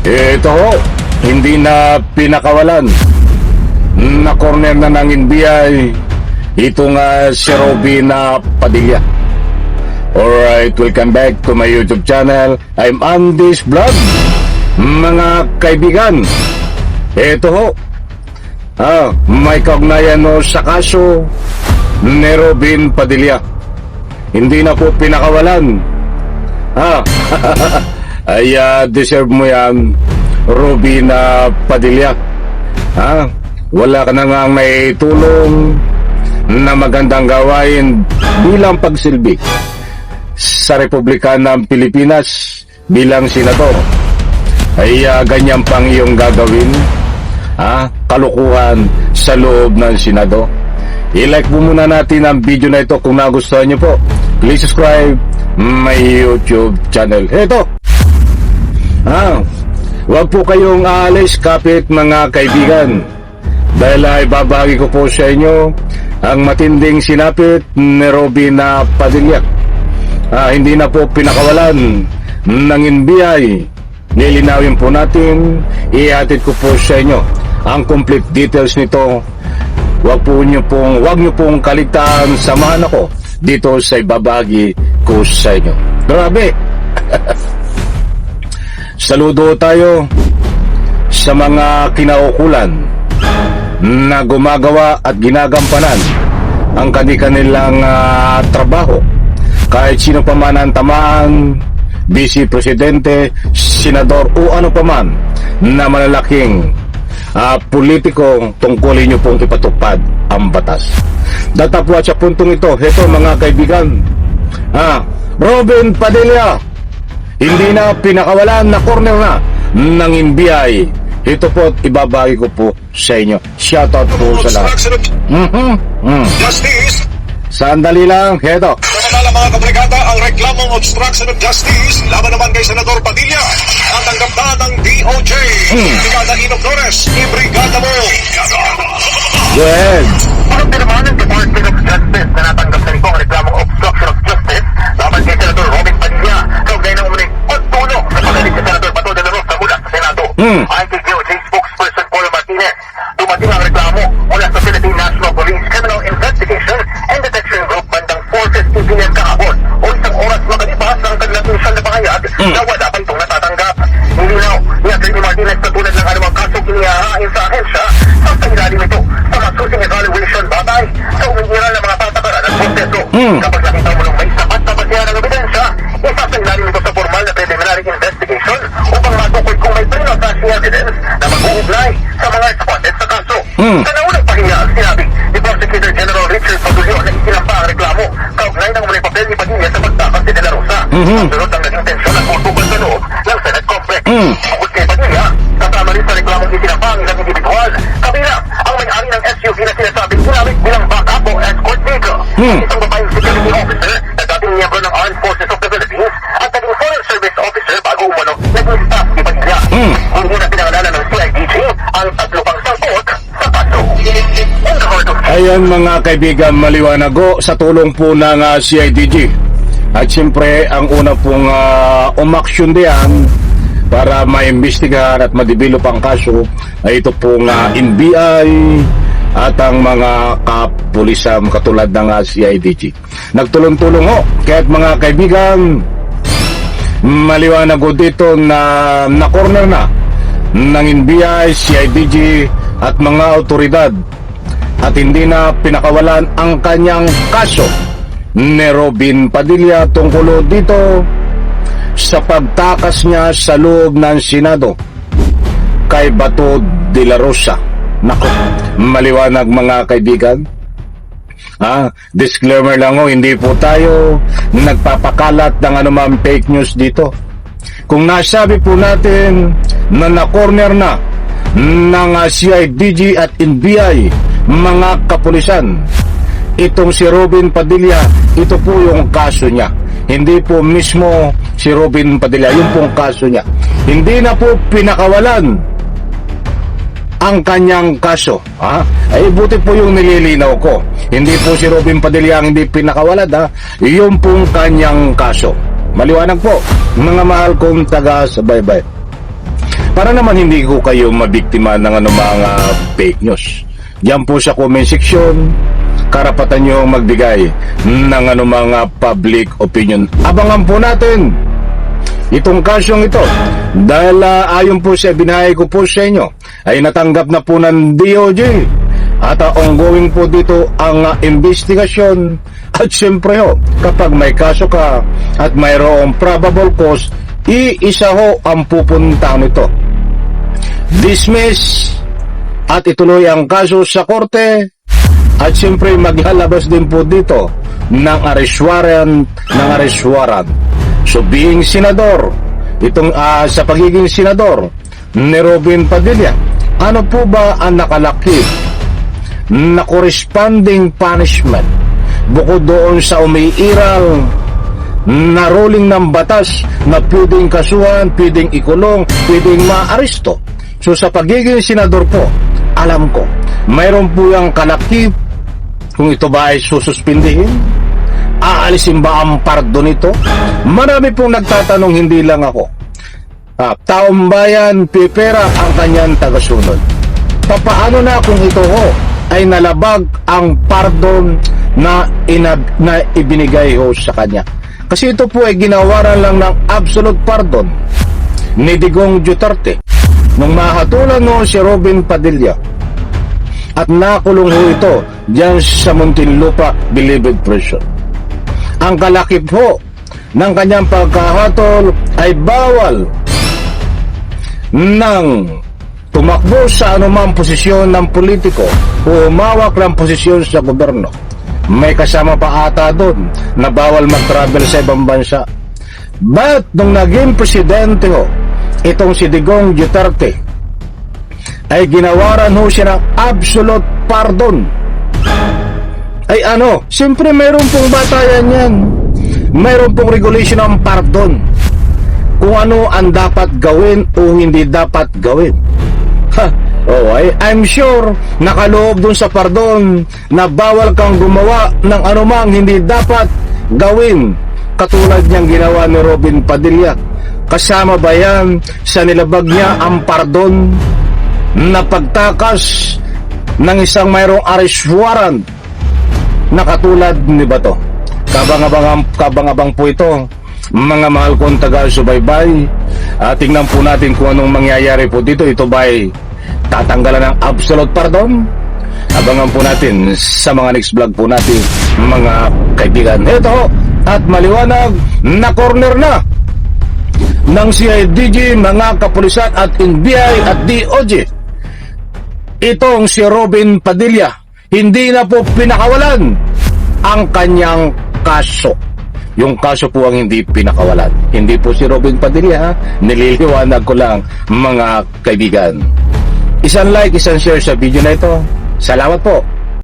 Ito ho, hindi na pinakawalan. Na corner na ng NBI itong si Robin Padilla. Alright, welcome back to my YouTube channel. I'm Andy's Vlog. Mga kaibigan, ito ho, may kaugnayan no sa kaso ni Robin Padilla. Hindi na po pinakawalan. Ay deserve mo yan, Robin Padilla. Wala ka na nga may tulong na magandang gawain bilang pagsilbi sa Republika ng Pilipinas bilang senador. Ay ganyan pang iyong gagawin, kalukuhan sa loob ng Senado. I-like po muna natin ang video na ito kung nagustuhan nyo po. Please subscribe my YouTube channel. Ito, wag po kayong aalis kapit mga kaibigan, dahil ay babagi ko po sa inyo ang matinding sinapit ni Robin Padilla. Hindi na po pinakawalan ng NBI. Lilinawin po natin, ihatid ko po sa inyo ang complete details nito. Wag nyo pong kaligtaan, samahan ako dito sa ibabagi ko sa inyo. Grabe. Saludo tayo sa mga kinaukulan na gumagawa at ginagampanan ang kanilang trabaho. Kahit sino pa man ang tamaan, Vice Presidente, Senador o ano pa man na malalaking politiko, tungkulin nyo pong ipatupad ang batas. Datapwat sa puntong ito, heto mga kaibigan, Robin Padilla, hindi na pinakawalan, na corner na ng NBI. Ito po, ibabagi ko po sa inyo. Shoutout po sa lahat. Justice. Sandali lang, heto. Samantala mga kabrigada, ang reklamong obstruction of justice laban naman kay Senador Padilla at tanggap na ng DOJ. Brigada Ino Flores, ibrigada mo. Go ahead. Pagpirma ng Department of Justice na natanggap na ito ang reklamong obstruction of justice laban kay Senador Robin Padilla kaugnay ng umuling pagtulong sa pagaling si Senador Bato de la Rosa mula sa Senado. Ayon kay DOJ spokesperson Paul Martinez, dumating ang reklamo mula sa Philippine National Police Criminal Investigation and Detection Group bandang 4:50 p.m. kahapon o isang oras makalipas ng kanilang initial na pahayag na wala pa itong natatanggap. Nilinaw ni Atty. Martinez na tulad ng anumang kasong inihahain sa ahensya, sa ilalim ito sa masusing evaluation batay sa umiiral ng mga patakaran at proseso. Kapag nakita mo ng may sapat na basihan ng ebidensya, isasailalim ito sa formal na preliminary investigation upang matukoy kung may prima facie evidence na mag-uugnay sa mga respondent sa kaso. Sa naunang pahiya, sinabi ni Prosecutor General Richard Padulio na isinampa ang reklamo kaugnay ng muling papel ni Padilla sa pagtakas ni De La Rosa. Ang sunod ang naging tensyon at pultugan sa loob ng Senate Complex. Bukod kay Padilla, kasama rin sa reklamong isinampa ang isang individual, kabila ang may-ari ng SUV na sinasabing ginamit bilang backup o escort vehicle. Isang babaeng security officer na dating miyembro ng Armed Forces of the Philippines at naging foreign service officer bago umano naging staff ni Padilla. Hindi na pinangalala ng CIDG ang tatlo pang sangkot sa kaso. In the heart of Ayan mga kaibigan, maliwanag ho sa tulong po ng CIDG. At siyempre, ang una pong umaksyon diyan para maimbestigahan at madevelop ang kaso ay ito pong NBI at ang mga kapulisan katulad ng CIDG. Nagtulong-tulong ho. Kaya't mga kaibigan, maliwanag ho dito na corner na ng NBI, CIDG at mga otoridad at hindi na pinakawalan ang kanyang kaso ni Robin Padilla tungkol dito sa pagtakas niya sa loob ng Senado kay Bato de la Rosa. Nako, maliwanag mga kaibigan. Disclaimer lang ho, hindi po tayo nagpapakalat ng anumang fake news dito. Kung nasabi po natin na na-corner na ng CIDG at NBI, mga kapulisan, itong si Robin Padilla, ito po yung kaso niya. Hindi po mismo si Robin Padilla, yung pong kaso niya. Hindi na po pinakawalan ang kanyang kaso. Ay buti po yung nililinaw ko. Hindi po si Robin Padilla ang hindi pinakawalan, yung pong kanyang kaso. Maliwanag po, mga mahal kong taga-subaybay. Para naman hindi ko kayo mabiktima ng mga fake news. Diyan po sa comment section, karapatan nyo magbigay ng mga public opinion. Abangan po natin itong kasyong ito dahil ayon po sa binahay ko po sa inyo ay natanggap na po ng DOJ at ongoing po dito ang investigasyon. At siyempre kapag may kaso ka at mayroong probable cause, iisa ang pupuntahan nito. Dismiss at ituloy ang kaso sa korte at siyempre maglalabas din po dito ng arrest warrant. So being senador, itong sa pagiging senador ni Robin Padilla, ano po ba ang nakalakip na corresponding punishment bukod doon sa umiiral na ruling ng batas na pwedeng kasuhan, pwedeng ikulong, pwedeng maaresto? So sa pagiging senador po, alam ko, mayroon po yung kalakip kung ito ba ay sususpindihin, aalisin ba ang pardon nito? Marami pong nagtatanong, hindi lang ako. Taong bayan, pipera ang kanyang tagasunod. Papaano na kung ito ay nalabag ang pardon na ibinigay sa kanya? Kasi ito po ay ginawaran lang ng absolute pardon ni Digong Duterte nung mahatulan si Robin Padilla at nakulong ito diyan sa Muntinlupa Bilibid Prison. Ang kalakip ng kanyang pagkahatol ay bawal ng tumakbo sa anumang posisyon ng politiko o umawak ng posisyon sa gobyerno. May kasama pa ata doon na bawal mag-travel sa ibang bansa. But nung naging presidente itong si Digong Duterte, ay ginawaran siya ng absolute pardon. Ay siyempre mayroon pong batayan yan. Mayroon pong regulation ng pardon. Kung ano ang dapat gawin o hindi dapat gawin. I'm sure nakaloob dun sa pardon na bawal kang gumawa ng anumang hindi dapat gawin, katulad niyang ginawa ni Robin Padilla. Kasama ba yan sa nilabag niya ang pardon na pagtakas ng isang mayroong arrest warrant na katulad ni Bato? Kabang-abang po ito, mga mahal kong taga-subaybay. Tingnan po natin kung anong mangyayari po dito. Ito ba'y tatanggalan ng absolute pardon? Abangan po natin sa mga next vlog po natin, mga kaibigan. Ito at maliwanag na corner na ng CIDG, mga kapulisan at NBI at DOJ. Itong si Robin Padilla, hindi na po pinakawalan ang kanyang kaso. Yung kaso po ang hindi pinakawalan. Hindi po si Robin Padilla, nililiwanag ko lang, mga kaibigan. Isang like, isang share sa video na ito. Salamat po.